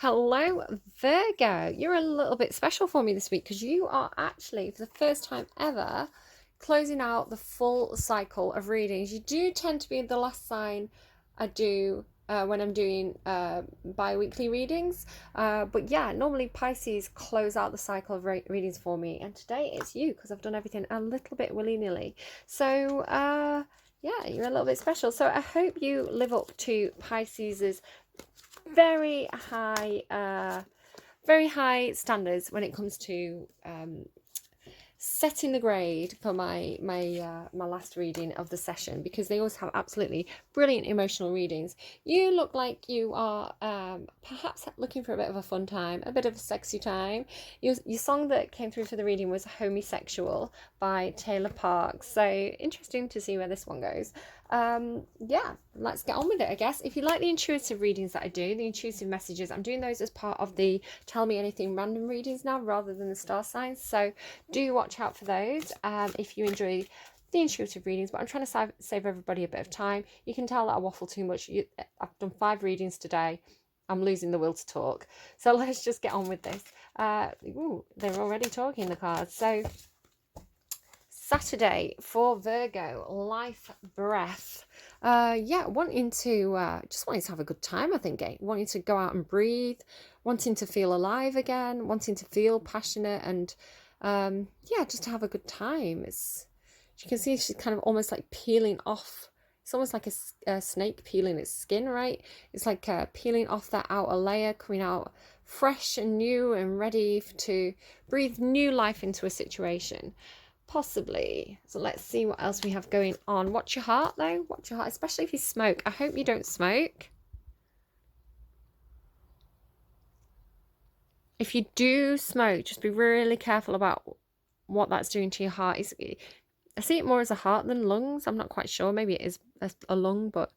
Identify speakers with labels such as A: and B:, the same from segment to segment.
A: Hello, Virgo. You're a little bit special for me this week because you are actually, for the first time ever, closing out the full cycle of readings. You do tend to be the last sign I do when I'm doing bi-weekly readings. But yeah, normally Pisces close out the cycle of readings for me. And today it's you because I've done everything a little bit willy-nilly. So yeah, you're a little bit special. So I hope you live up to Pisces's very high standards when it comes to setting the grade for my last reading of the session, because they always have absolutely brilliant emotional readings. You look like you are perhaps looking for a bit of a fun time, a bit of a sexy time. Your song that came through for the reading was Homiesexual by Tayla Parx, so interesting to see where this one goes. Yeah, let's get on with it, I guess. If you like the intuitive readings that I do, the intuitive messages, I'm doing those as part of the Tell Me Anything random readings now rather than the star signs, so do watch out for those if you enjoy the intuitive readings. But I'm trying to save everybody a bit of time. You can tell that I waffle too much. I've done 5 readings today. I'm losing the will to talk, so let's just get on with this. Ooh, they're already talking, the cards. So Saturday for Virgo, life breath. Yeah, wanting to just wanting to have a good time, I think. Wanting to go out and breathe, wanting to feel alive again, wanting to feel passionate, and yeah, just to have a good time. It's, you can see she's kind of almost like peeling off. It's almost like a snake peeling its skin, right? It's like peeling off that outer layer, coming out fresh and new and ready to breathe new life into a situation. Possibly. So let's see what else we have going on. Watch your heart, though. Watch your heart, especially if you smoke. I hope you don't smoke. If you do smoke, just be really careful about what that's doing to your heart. I see it more as a heart than lungs. I'm not quite sure. Maybe it is a lung, but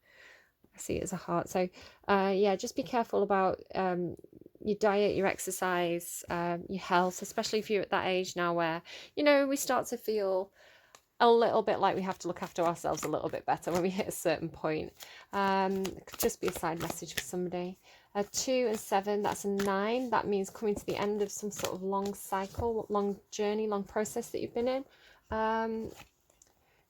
A: I see it as a heart. So yeah, just be careful about your diet, your exercise, your health, especially if you're at that age now where, you know, we start to feel a little bit like we have to look after ourselves a little bit better when we hit a certain point. It could just be a side message for somebody. 2 and 7, that's a 9. That means coming to the end of some sort of long cycle, long journey, long process that you've been in.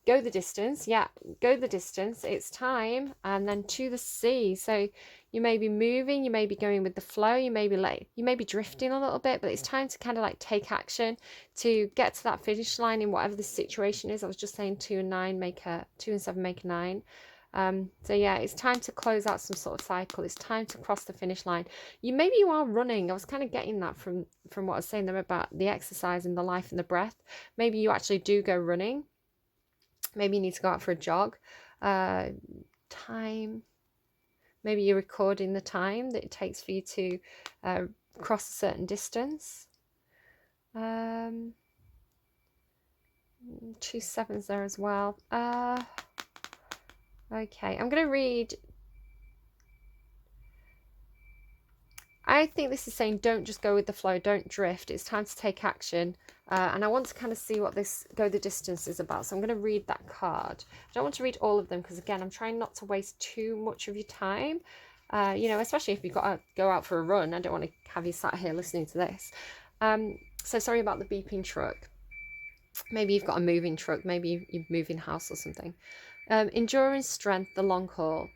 A: Go the distance. Yeah, go the distance. It's time. And then to the sea. So you may be moving, you may be going with the flow, you may be drifting a little bit, but it's time to kind of like take action to get to that finish line in whatever the situation is. I was just saying 2 and 9 make a 2 and 7 make a 9. So yeah, it's time to close out some sort of cycle. It's time to cross the finish line. Maybe you are running. I was kind of getting that from what I was saying there about the exercise and the life and the breath. Maybe you actually do go running. Maybe you need to go out for a jog. Time. Maybe you're recording the time that it takes for you to cross a certain distance. 2 7s there as well. Okay, I'm going to read. I think this is saying don't just go with the flow, don't drift. It's time to take action. And I want to kind of see what this go the distance is about. So I'm going to read that card. I don't want to read all of them because, again, I'm trying not to waste too much of your time. You know, especially if you've got to go out for a run. I don't want to have you sat here listening to this. So sorry about the beeping truck. Maybe you've got a moving truck. Maybe you're moving house or something. Endurance, strength, the long haul.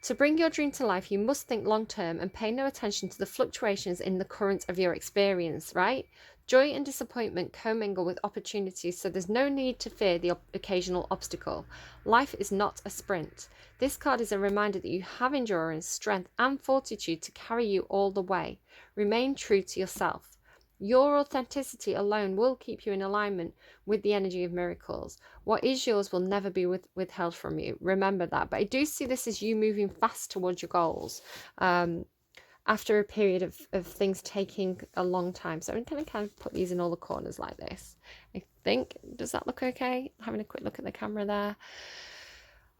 A: To bring your dream to life, you must think long term and pay no attention to the fluctuations in the current of your experience, right? Joy and disappointment commingle with opportunities, so there's no need to fear the occasional obstacle. Life is not a sprint. This card is a reminder that you have endurance, strength, and fortitude to carry you all the way. Remain true to yourself. Your authenticity alone will keep you in alignment with the energy of miracles. What is yours will never be withheld from you. Remember that. But I do see this as you moving fast towards your goals after a period of things taking a long time. So I'm going to kind of put these in all the corners like this. I think, does that look okay? Having a quick look at the camera there.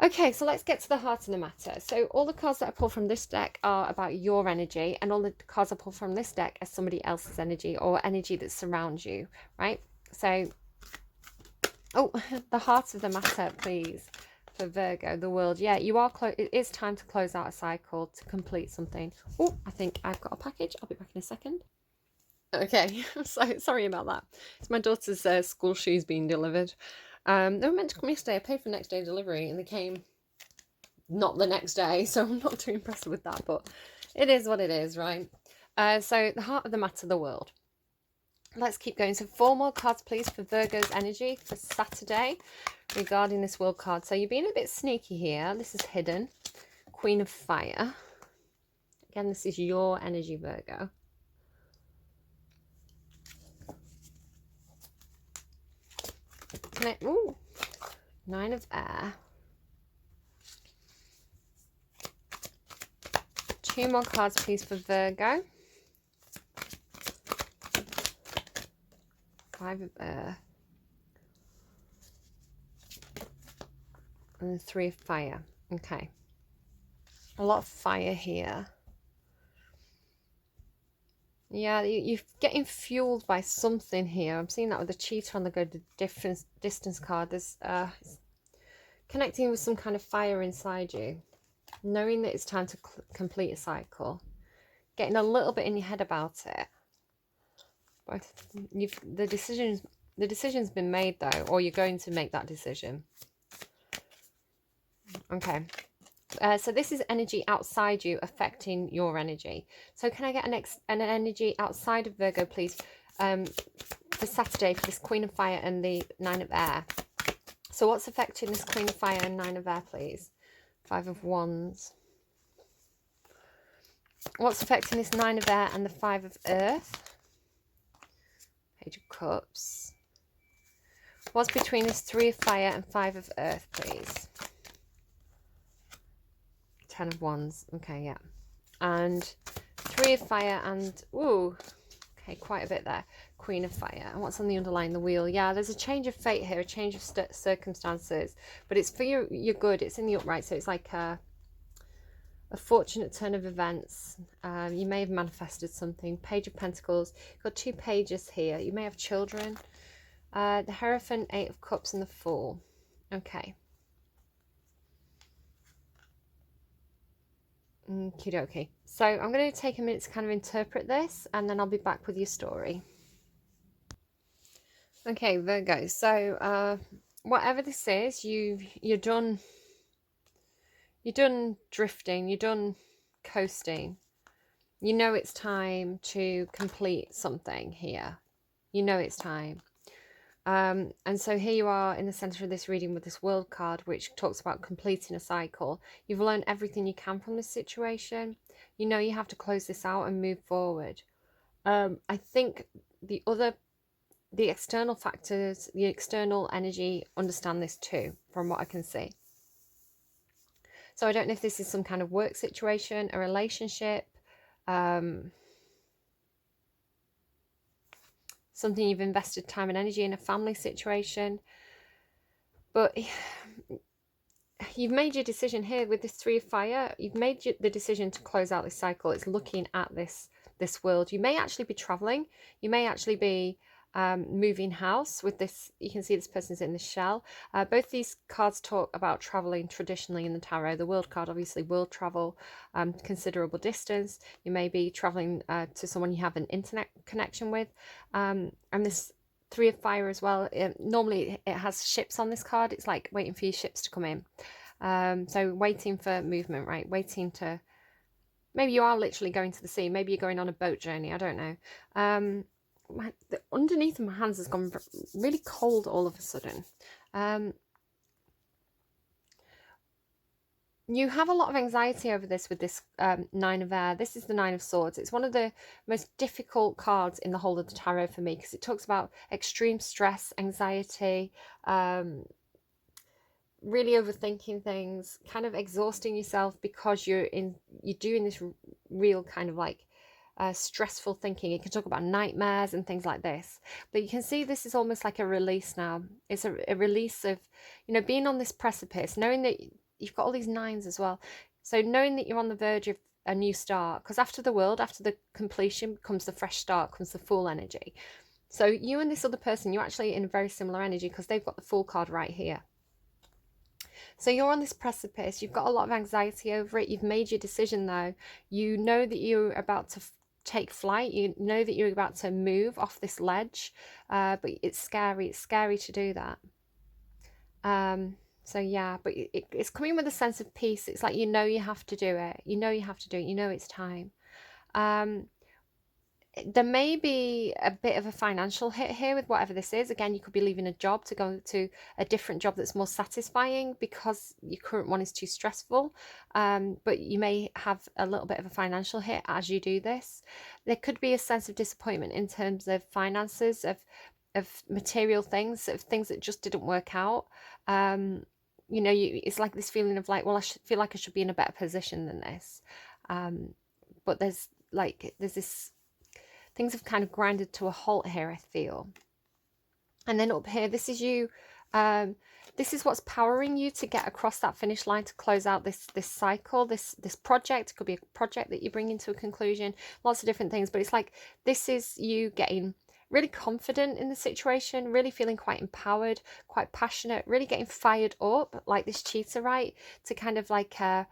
A: Okay, so let's get to the heart of the matter. So all the cards that I pull from this deck are about your energy, and all the cards I pull from this deck are somebody else's energy or energy that surrounds you, right? So, oh, the heart of the matter, please. for Virgo, the world. Yeah, you are it is time to close out a cycle, to complete something. Oh, I think I've got a package. I'll be back in a second. Okay, so sorry about that. It's my daughter's school shoes being delivered. They were meant to come yesterday. I paid for next day delivery and they came not the next day, so I'm not too impressed with that, but it is what it is, right? So the heart of the matter, the world. Let's keep going. So 4 more cards, please, for Virgo's energy for Saturday regarding this world card. So you're being a bit sneaky here. This is hidden. Queen of Fire. Again, this is your energy, Virgo. Ooh, 9 of Air. 2 more cards, please, for Virgo. 5 of Earth. And 3 of Fire. Okay. A lot of fire here. Yeah, you're getting fueled by something here. I'm seeing that with the cheetah on the go to distance card. There's connecting with some kind of fire inside you. Knowing that it's time to complete a cycle. Getting a little bit in your head about it. But the decision's been made though, or you're going to make that decision. Okay. So this is energy outside you affecting your energy. So can I get an energy outside of Virgo, please, for Saturday, for this Queen of Fire and the 9 of Air? So what's affecting this Queen of Fire and 9 of Air, please? 5 of Wands. What's affecting this 9 of Air and the 5 of Earth? Page of Cups. What's between this 3 of Fire and 5 of Earth, please? 10 of Wands. Okay, yeah. And 3 of Fire and, ooh, okay, quite a bit there. Queen of Fire. And what's on the underline? The Wheel. Yeah, there's a change of fate here, a change of circumstances. But it's for your good. It's in the upright, so it's like a fortunate turn of events. You may have manifested something. Page of Pentacles. You've got 2 pages here. You may have children. The Hierophant, 8 of Cups, and the Fool. Okay. Okie dokie. So I'm going to take a minute to kind of interpret this, and then I'll be back with your story. Okay, Virgo. So whatever this is, you're done. You're done drifting. You're done coasting. You know it's time to complete something here. You know it's time. And so here you are in the center of this reading with this world card, which talks about completing a cycle. You've learned everything you can from this situation. You know you have to close this out and move forward. I think the external factors, the external energy understand this too, from what I can see. So I don't know if this is some kind of work situation, a relationship, something you've invested time and energy in, a family situation. But you've made your decision here with this 3 of Fire. You've made the decision to close out this cycle. It's looking at this world. You may actually be traveling. You may actually be moving house with this. You can see this person's in the shell. Both these cards talk about traveling traditionally in the tarot. The world card obviously will travel considerable distance. You may be traveling to someone you have an internet connection with, and this 3 of Fire as well. Normally it has ships on this card. It's like waiting for your ships to come in. So waiting for movement, right? Waiting to, maybe you are literally going to the sea. Maybe you're going on a boat journey. I don't know. Underneath my hands has gone really cold all of a sudden. You have a lot of anxiety over this with this 9 of Air. This is the 9 of Swords. It's one of the most difficult cards in the whole of the tarot for me, because it talks about extreme stress, anxiety, really overthinking things, kind of exhausting yourself because you're doing this real kind of like stressful thinking. It can talk about nightmares and things like this, but you can see this is almost like a release now. It's a release of, being on this precipice, knowing that you've got all these 9s as well. So knowing that you're on the verge of a new start, because after the world, after the completion comes the fresh start, comes the Fool energy. So you and this other person, you're actually in a very similar energy because they've got the Fool card right here. So you're on this precipice. You've got a lot of anxiety over it. You've made your decision though. You know that you're about to take flight. You know that you're about to move off this ledge, but it's scary. It's scary to do that. So yeah, but it's coming with a sense of peace. It's like, you know, you have to do it. You know you have to do it. You know it's time. There may be a bit of a financial hit here with whatever this is. Again, you could be leaving a job to go to a different job that's more satisfying because your current one is too stressful. But you may have a little bit of a financial hit as you do this. There could be a sense of disappointment in terms of finances, of material things, of things that just didn't work out. You know, it's like this feeling of like, well, I feel like I should be in a better position than this. But there's this, things have kind of grinded to a halt here, I feel. And then up here, this is you. This is what's powering you to get across that finish line, to close out this cycle, this project. It could be a project that you bring into a conclusion, lots of different things. But it's like, this is you getting really confident in the situation, really feeling quite empowered, quite passionate, really getting fired up, like this cheetah, right? To kind of like have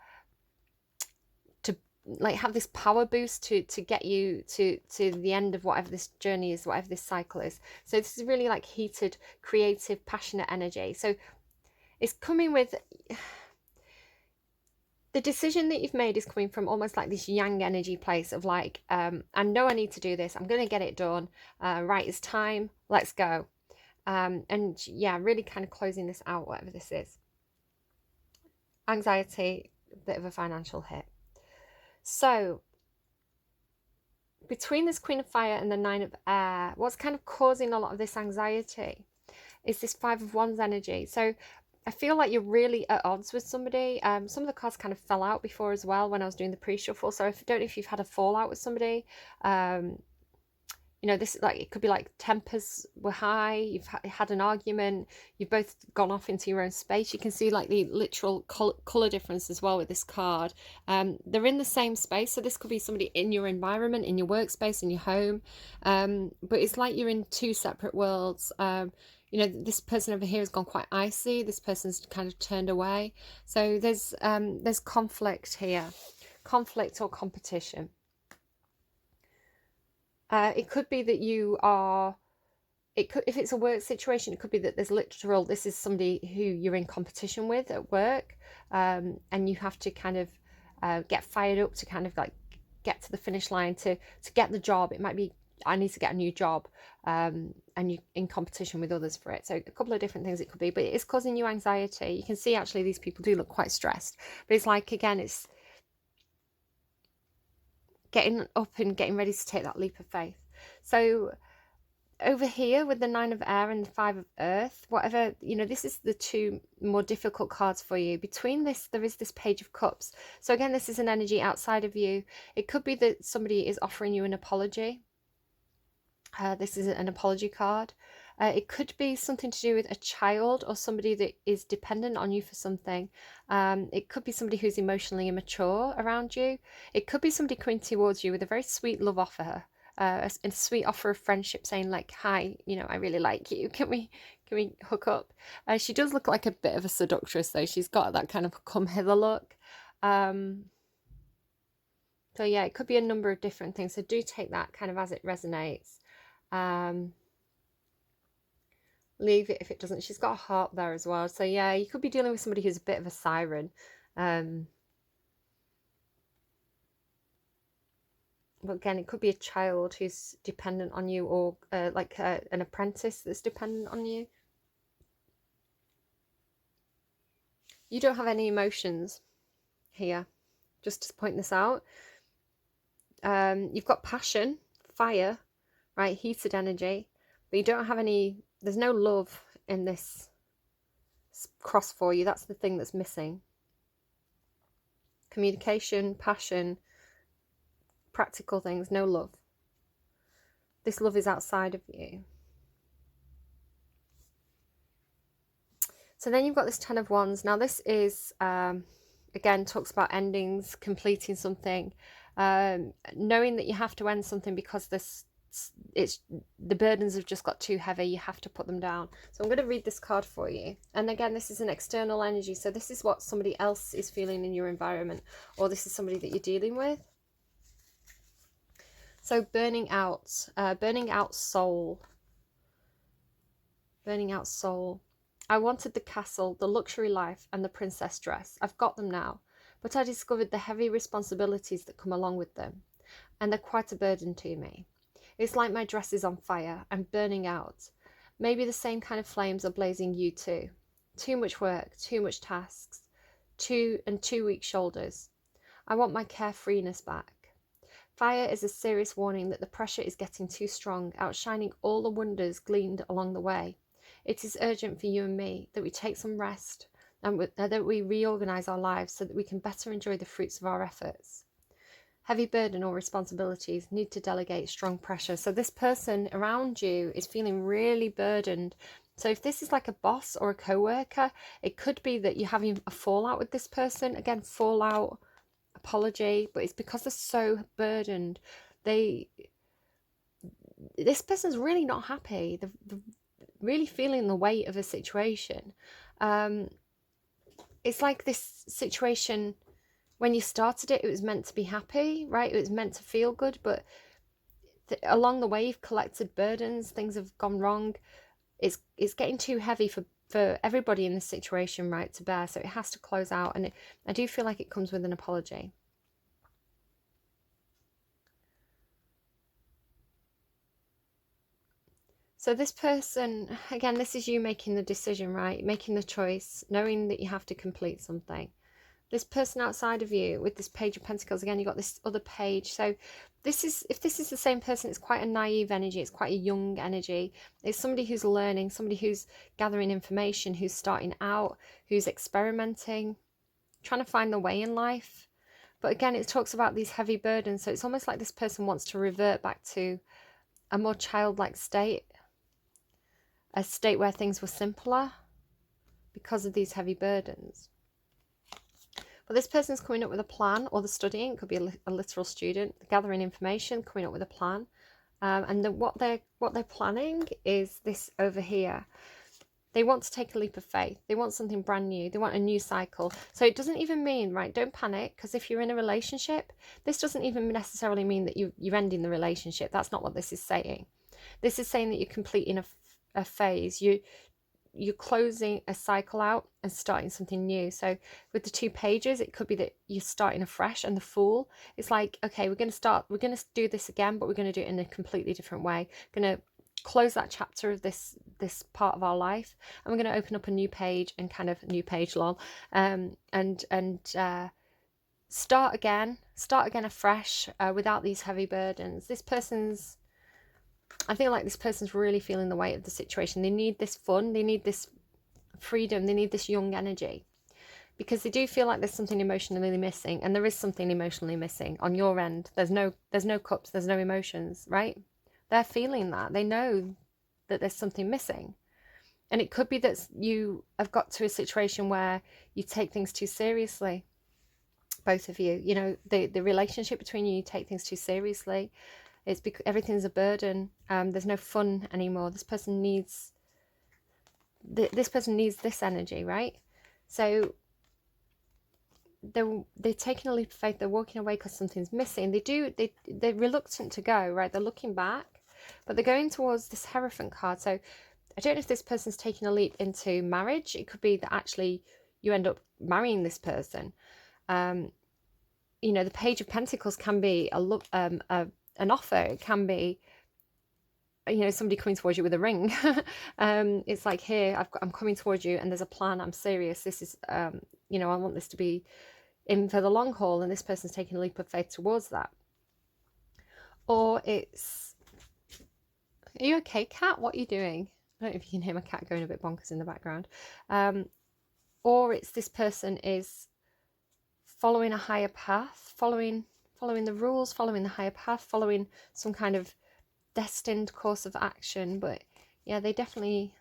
A: this power boost to get you to the end of whatever this journey is, whatever this cycle is. So this is really like heated, creative, passionate energy. So it's coming with the decision that you've made is coming from almost like this yang energy place of like, I know I need to do this, I'm going to get it done, right, it's time, let's go. And yeah, really kind of closing this out, whatever this is. Anxiety, a bit of a financial hit. So between this Queen of Fire and the Nine of Air, what's kind of causing a lot of this anxiety is this Five of Wands energy. So I feel like you're really at odds with somebody. Some of the cards kind of fell out before as well when I was doing the pre-shuffle. So I don't know if you've had a fallout with somebody. You know, this, like, it could be like tempers were high, you've had an argument, you've both gone off into your own space. You can see like the literal color difference as well with this card. They're in the same space, so this could be somebody in your environment, in your workspace, in your home, but it's like you're in two separate worlds. You know, this person over here has gone quite icy, this person's kind of turned away. So there's conflict here, conflict or competition. It could be that you are, if it's a work situation, it could be that there's literal, this is somebody who you're in competition with at work, and you have to kind of get fired up to kind of like get to the finish line to get the job. It might be, I need to get a new job, and you're in competition with others for it. So a couple of different things it could be, but it is causing you anxiety. You can see actually these people do look quite stressed, but it's like, again, it's getting up and getting ready to take that leap of faith. So over here with the Nine of Air and the Five of Earth, whatever, you know, this is the two more difficult cards for you. Between this, there is this Page of Cups. So again, this is an energy outside of you. It could be that somebody is offering you an apology. This is an apology card. It could be something to do with a child or somebody that is dependent on you for something. It could be somebody who's emotionally immature around you. It could be somebody coming towards you with a very sweet love offer, a sweet offer of friendship, saying like, hi, you know, I really like you. Can we hook up? She does look like a bit of a seductress though. She's got that kind of come hither look. So yeah, it could be a number of different things. So do take that kind of as it resonates. Leave it if it doesn't. She's got a heart there as well. So yeah, you could be dealing with somebody who's a bit of a siren. But again, it could be a child who's dependent on you, or like an apprentice that's dependent on you. You don't have any emotions here, just to point this out. You've got passion, fire, right, heated energy, but you don't have any, there's no love in this cross for you. That's the thing that's missing. Communication, passion, practical things, no love. This love is outside of you. So then you've got this Ten of Wands. Now this is, again, talks about endings, completing something, knowing that you have to end something because it's the burdens have just got too heavy. You have to put them down. So I'm going to read this card for you. And again, this is an external energy. So this is what somebody else is feeling in your environment, or this is somebody that you're dealing with. So burning out soul. Burning out soul. I wanted the castle, the luxury life, and the princess dress. I've got them now, but I discovered the heavy responsibilities that come along with them, and they're quite a burden to me. It's like my dress is on fire. I'm burning out. Maybe the same kind of flames are blazing you too. Too much work, too much tasks, too weak shoulders. I want my carefreeness back. Fire is a serious warning that the pressure is getting too strong, outshining all the wonders gleaned along the way. It is urgent for you and me that we take some rest and that we reorganize our lives so that we can better enjoy the fruits of our efforts. Heavy burden or responsibilities need to delegate strong pressure. So this person around you is feeling really burdened. So if this is like a boss or a co-worker, it could be that you're having a fallout with this person. Again, fallout, apology, but it's because they're so burdened. This person's really not happy. They're really feeling the weight of a situation. It's like this situation, when you started it, it was meant to be happy, right? It was meant to feel good, but along the way, you've collected burdens, things have gone wrong. It's getting too heavy for everybody in this situation, right, to bear. So it has to close out. And I do feel like it comes with an apology. So this person, again, this is you making the decision, right? Making the choice, knowing that you have to complete something. This person outside of you with this Page of Pentacles, again, you've got this other page. So if this is the same person, it's quite a naive energy. It's quite a young energy. It's somebody who's learning, somebody who's gathering information, who's starting out, who's experimenting, trying to find their way in life. But again, it talks about these heavy burdens. So it's almost like this person wants to revert back to a more childlike state, a state where things were simpler because of these heavy burdens. But this person's coming up with a plan, or they're studying. It could be a literal student gathering information, coming up with a plan, and what they're planning is this over here. They want to take a leap of faith. They want something brand new. They want a new cycle. So it doesn't even mean, right, don't panic, because if you're in a relationship, this doesn't even necessarily mean that you're ending the relationship. That's not what this is saying. This is saying that you're completing a phase. You're closing a cycle out and starting something new. So with the 2 pages, it could be that you're starting afresh. And the Fool, it's like, okay, we're going to do this again, but we're going to do it in a completely different way. Going to close that chapter of this part of our life, and we're going to open up a new page, and kind of new page, lol, and start again afresh, without these heavy burdens. I feel like this person's really feeling the weight of the situation. They need this fun, they need this freedom, they need this young energy, because they do feel like there's something emotionally missing, and there is something emotionally missing on your end. There's no cups, there's no emotions, right? They're feeling that. They know that there's something missing. And it could be that you have got to a situation where you take things too seriously. Both of you, you know, the relationship between you take things too seriously. It's because everything's a burden. There's no fun anymore. This person needs this energy, right? So they're taking a leap of faith. They're walking away because something's missing. They're reluctant to go, right? They're looking back, but they're going towards this Hierophant card. So I don't know if this person's taking a leap into marriage. It could be that actually you end up marrying this person. You know, the Page of Pentacles can be an offer. It can be, you know, somebody coming towards you with a ring. It's like, here, I'm coming towards you, and there's a plan. I'm serious. This is, you know, I want this to be in for the long haul, and this person's taking a leap of faith towards that. Or it's, are you okay, cat? What are you doing? I don't know if you can hear my cat going a bit bonkers in the background. Or it's this person is following a higher path, following the rules, following the higher path, following some kind of destined course of action. But yeah, they definitely,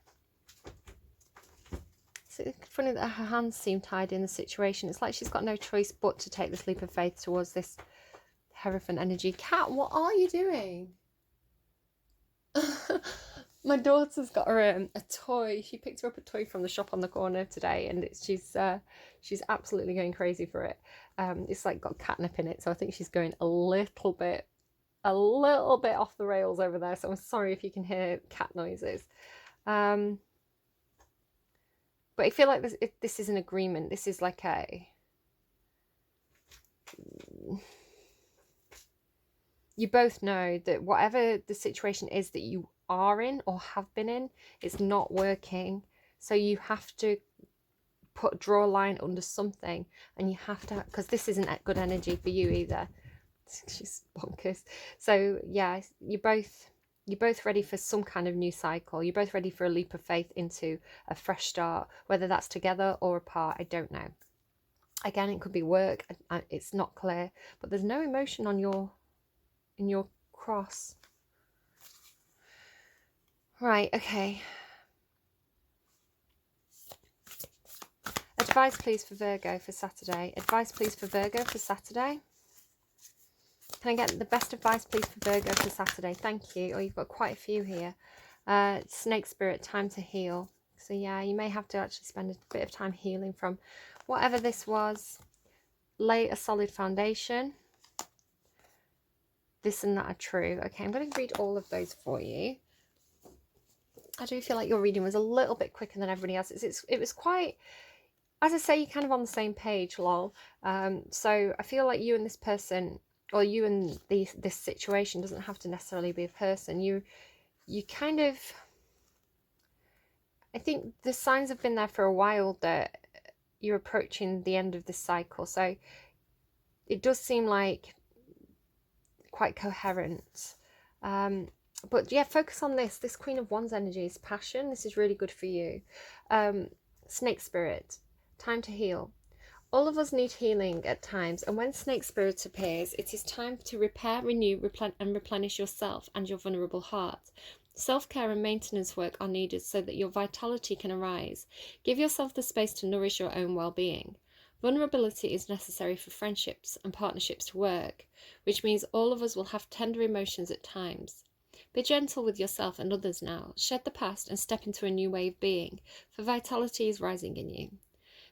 A: it's funny that her hands seem tied in the situation. It's like she's got no choice but to take this leap of faith towards this Hierophant energy. Cat, what are you doing? My daughter's got her a toy. She picked her up a toy from the shop on the corner today, and she's absolutely going crazy for it. It's like got catnip in it, so I think she's going a little bit off the rails over there. So I'm sorry if you can hear cat noises. But I feel like this is an agreement. This is like you both know that whatever the situation is that you are in or have been in, it's not working. So you have to draw a line under something, and you have to, because this isn't good energy for you either. She's bonkers. So yeah, you're both ready for some kind of new cycle. You're both ready for a leap of faith into a fresh start, whether that's together or apart. I don't know. Again, it could be work. It's not clear, but there's no emotion on in your cross. Right, okay. Advice, please, for Virgo for Saturday. Advice, please, for Virgo for Saturday. Can I get the best advice, please, for Virgo for Saturday? Thank you. Oh, you've got quite a few here. Snake Spirit, time to heal. So yeah, you may have to actually spend a bit of time healing from whatever this was. Lay a solid foundation. This and that are true. Okay, I'm going to read all of those for you. I do feel like your reading was a little bit quicker than everybody else's. It was quite, as I say, you're kind of on the same page, lol. So I feel like you and this person, or you and this situation, doesn't have to necessarily be a person. You kind of, I think the signs have been there for a while that you're approaching the end of this cycle. So it does seem like quite coherent. But yeah, focus on this. This Queen of Wands energy is passion. This is really good for you. Snake Spirit, time to heal. All of us need healing at times, and when Snake Spirit appears, it is time to repair, renew, and replenish yourself and your vulnerable heart. Self-care and maintenance work are needed so that your vitality can arise. Give yourself the space to nourish your own well-being. Vulnerability is necessary for friendships and partnerships to work, which means all of us will have tender emotions at times. Be gentle with yourself and others now. Shed the past and step into a new way of being, for vitality is rising in you.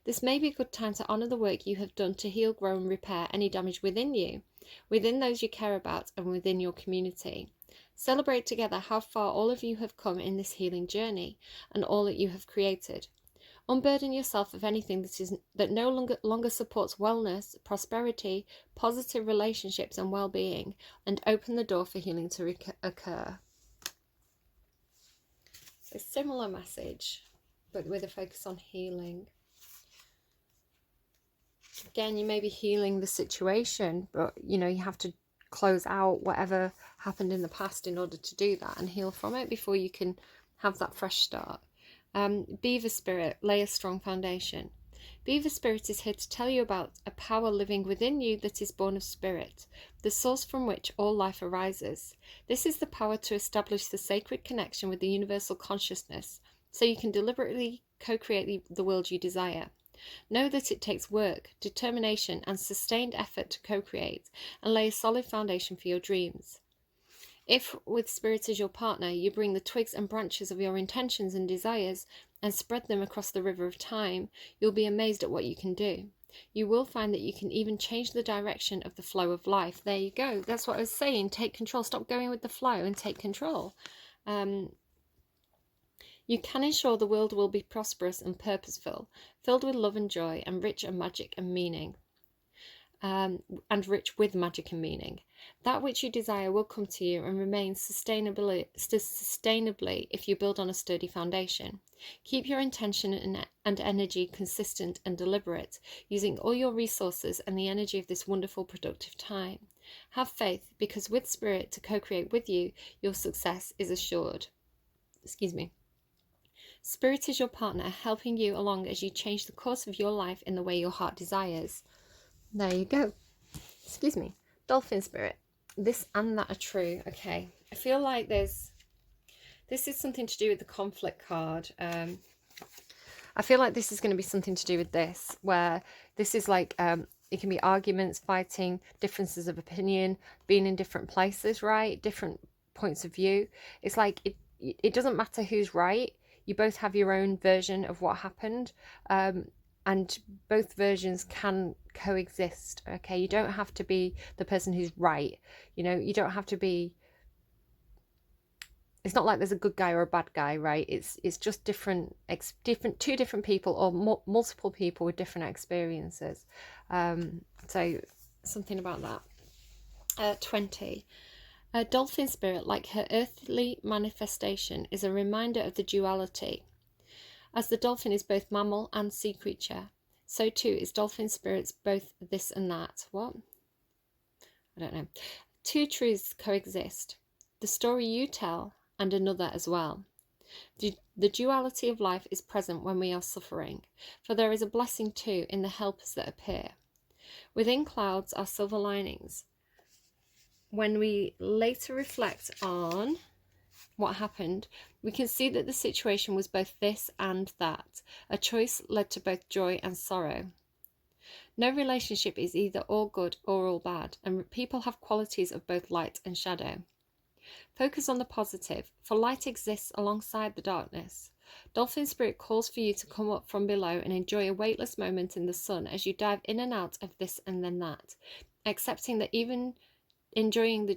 A: This may be a good time to honour the work you have done to heal, grow and repair any damage within you, within those you care about and within your community. Celebrate together how far all of you have come in this healing journey and all that you have created. Unburden yourself of anything that no longer supports wellness, prosperity, positive relationships and well-being, and open the door for healing to occur. So similar message, but with a focus on healing. Again, you may be healing the situation, but you have to close out whatever happened in the past in order to do that and heal from it before you can have that fresh start. Beaver Spirit, lay a strong foundation. Beaver Spirit is here to tell you about a power living within you that is born of spirit, the source from which all life arises. This is the power to establish the sacred connection with the universal consciousness, so you can deliberately co-create the world you desire. Know that it takes work, determination, and sustained effort to co-create and lay a solid foundation for your dreams. If, with Spirit as your partner, you bring the twigs and branches of your intentions and desires and spread them across the river of time, you'll be amazed at what you can do. You will find that you can even change the direction of the flow of life. There you go. That's what I was saying. Take control. Stop going with the flow and take control. You can ensure the world will be prosperous and purposeful, filled with love and joy, and rich and magic and meaning. And rich with magic and meaning. That which you desire will come to you and remain sustainably if you build on a sturdy foundation. Keep your intention and energy consistent and deliberate, using all your resources and the energy of this wonderful productive time. Have faith, because with Spirit to co-create with you, your success is assured. Spirit is your partner, helping you along as you change the course of your life in the way your heart desires. There you go. Dolphin Spirit. This and that are true. Okay. I feel like this is something to do with the conflict card. I feel like this is going to be something to do with this, where this is like, it can be arguments, fighting, differences of opinion, being in different places, right? Different points of view. It's like it doesn't matter who's right. You both have your own version of what happened, and both versions can coexist. Okay, you don't have to be the person who's right. You know, you don't have to be. It's not like there's a good guy or a bad guy, right? It's just two different people, or multiple people with different experiences. So something about that. 20. A dolphin spirit, like her earthly manifestation, is a reminder of the duality. As the dolphin is both mammal and sea creature, so too is dolphin spirits both this and that. What? I don't know. Two truths coexist. The story you tell and another as well. The duality of life is present when we are suffering, for there is a blessing too in the helpers that appear. Within clouds are silver linings. When we later reflect on what happened, we can see that the situation was both this and that. A choice led to both joy and sorrow. No relationship is either all good or all bad, and people have qualities of both light and shadow. Focus on the positive, for light exists alongside the darkness. Dolphin Spirit calls for you to come up from below and enjoy a weightless moment in the sun as you dive in and out of this and then that, accepting and even enjoying the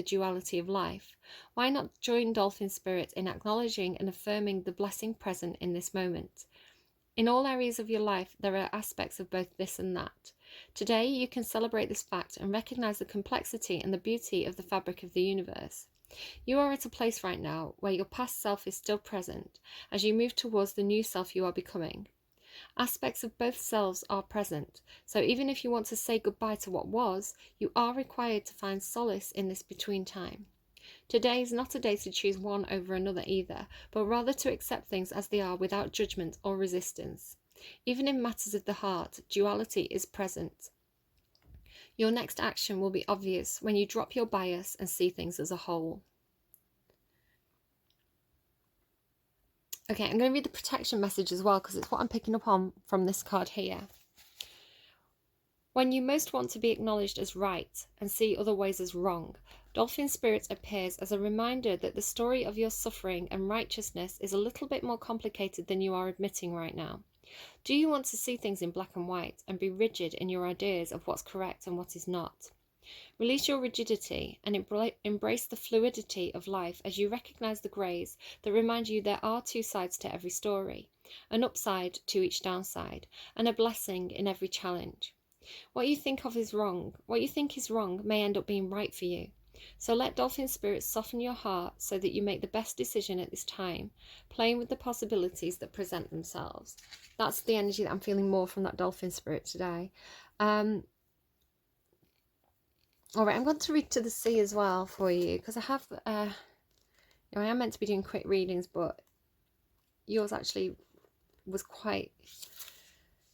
A: duality of life. Why not join Dolphin Spirit in acknowledging and affirming the blessing present in this moment? In all areas of your life, there are aspects of both this and that. Today, you can celebrate this fact and recognize the complexity and the beauty of the fabric of the universe. You are at a place right now where your past self is still present as you move towards the new self you are becoming. Aspects of both selves are present, so even if you want to say goodbye to what was, you are required to find solace in this between time. Today is not a day to choose one over another either, but rather to accept things as they are without judgment or resistance. Even in matters of the heart, duality is present. Your next action will be obvious when you drop your bias and see things as a whole. Okay, I'm going to read the protection message as well because it's what I'm picking up on from this card here. When you most want to be acknowledged as right and see other ways as wrong, Dolphin Spirit appears as a reminder that the story of your suffering and righteousness is a little bit more complicated than you are admitting right now. Do you want to see things in black and white and be rigid in your ideas of what's correct and what is not? Release your rigidity and embrace the fluidity of life as you recognize the greys that remind you there are two sides to every story, an upside to each downside, and a blessing in every challenge. What you think is wrong may end up being right for you. So let Dolphin Spirit soften your heart so that you make the best decision at this time, playing with the possibilities that present themselves. That's the energy that I'm feeling more from that Dolphin Spirit today. All right, I'm going to read to the sea as well for you because I have, I am meant to be doing quick readings, but yours actually was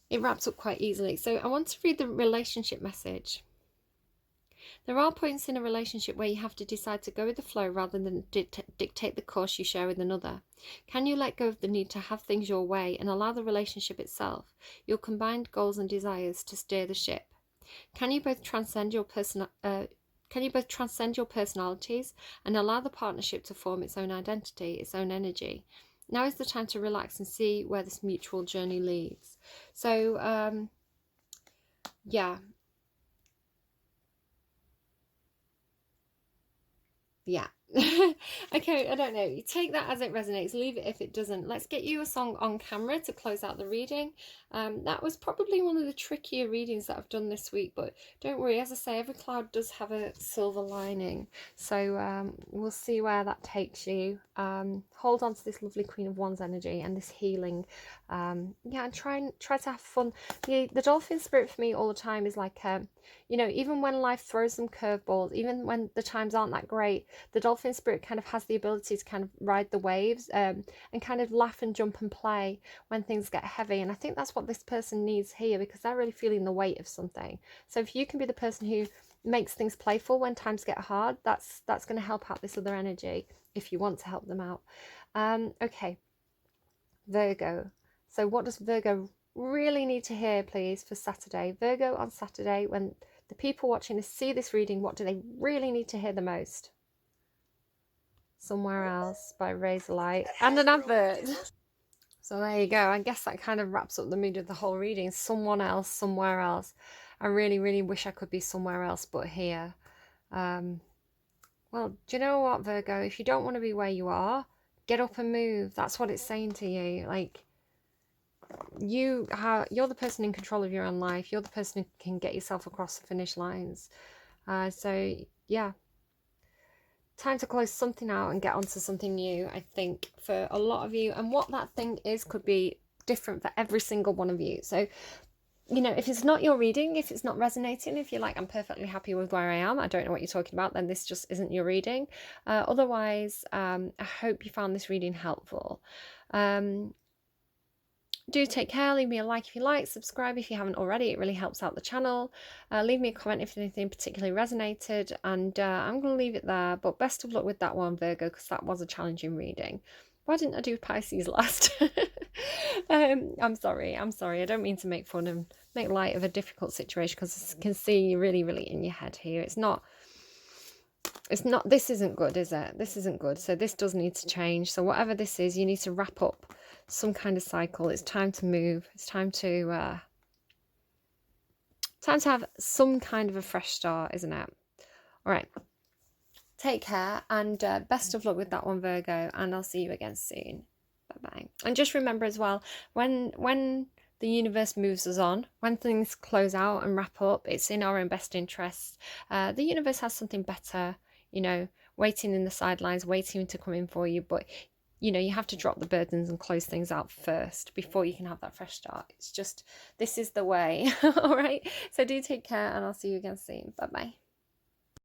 A: it wraps up quite easily. So I want to read the relationship message. There are points in a relationship where you have to decide to go with the flow rather than dictate the course you share with another. Can you let go of the need to have things your way and allow the relationship itself, your combined goals and desires, to steer the ship? Can you both transcend your personalities and allow the partnership to form its own identity, its own energy? Now is the time to relax and see where this mutual journey leads. So, yeah. Okay, I don't know. You take that as it resonates, leave it if it doesn't. Let's get you a song on camera to close out the reading. That was probably one of the trickier readings that I've done this week, but don't worry, as I say, every cloud does have a silver lining. So we'll see where that takes you. Hold on to this lovely Queen of Wands energy and this healing. Yeah, and try to have fun. The Dolphin Spirit for me all the time is like, you know, even when life throws some curveballs, even when the times aren't that great, the Dolphin Spirit kind of has the ability to kind of ride the waves and kind of laugh and jump and play when things get heavy. And I think that's what this person needs here because they're really feeling the weight of something. So if you can be the person who makes things playful when times get hard, that's going to help out this other energy if you want to help them out. Okay, Virgo. So what does Virgo really need to hear, please, for Saturday? Virgo on Saturday, when the people watching this see this reading, what do they really need to hear the most? Somewhere Else by Razorlight, and an advert. So there you go. I guess that kind of wraps up the mood of the whole reading. Someone else, somewhere else. I really, really wish I could be somewhere else but here. Well, do you know what, Virgo? If you don't want to be where you are, get up and move. That's what it's saying to you. Like, you're the person in control of your own life. You're the person who can get yourself across the finish lines. So yeah, time to close something out and get onto something new, I think, for a lot of you. And what that thing is could be different for every single one of you. So, you know, if it's not your reading, if it's not resonating, if you're like, I'm perfectly happy with where I am, I don't know what you're talking about, then this just isn't your reading. Otherwise, I hope you found this reading helpful. Do take care. Leave me a like if you like, subscribe if you haven't already, it really helps out the channel. Leave me a comment if anything particularly resonated, and I'm going to leave it there. But best of luck with that one, Virgo, because that was a challenging reading. Why didn't I do Pisces last? I'm sorry, I don't mean to make fun and make light of a difficult situation, because I can see you really, really in your head here. It's not, this isn't good, is it? This isn't good. So this does need to change. So whatever this is, you need to wrap up some kind of cycle. It's time to move. It's time to have some kind of a fresh start, isn't it? All right. Take care, and best of luck with that one, Virgo, and I'll see you again soon. Bye-bye. And just remember as well, when the universe moves us on, when things close out and wrap up, it's in our own best interest. The universe has something better, you know, waiting in the sidelines, waiting to come in for you. But, you know, you have to drop the burdens and close things out first before you can have that fresh start. It's just, this is the way. All right. So do take care, and I'll see you again soon. Bye-bye.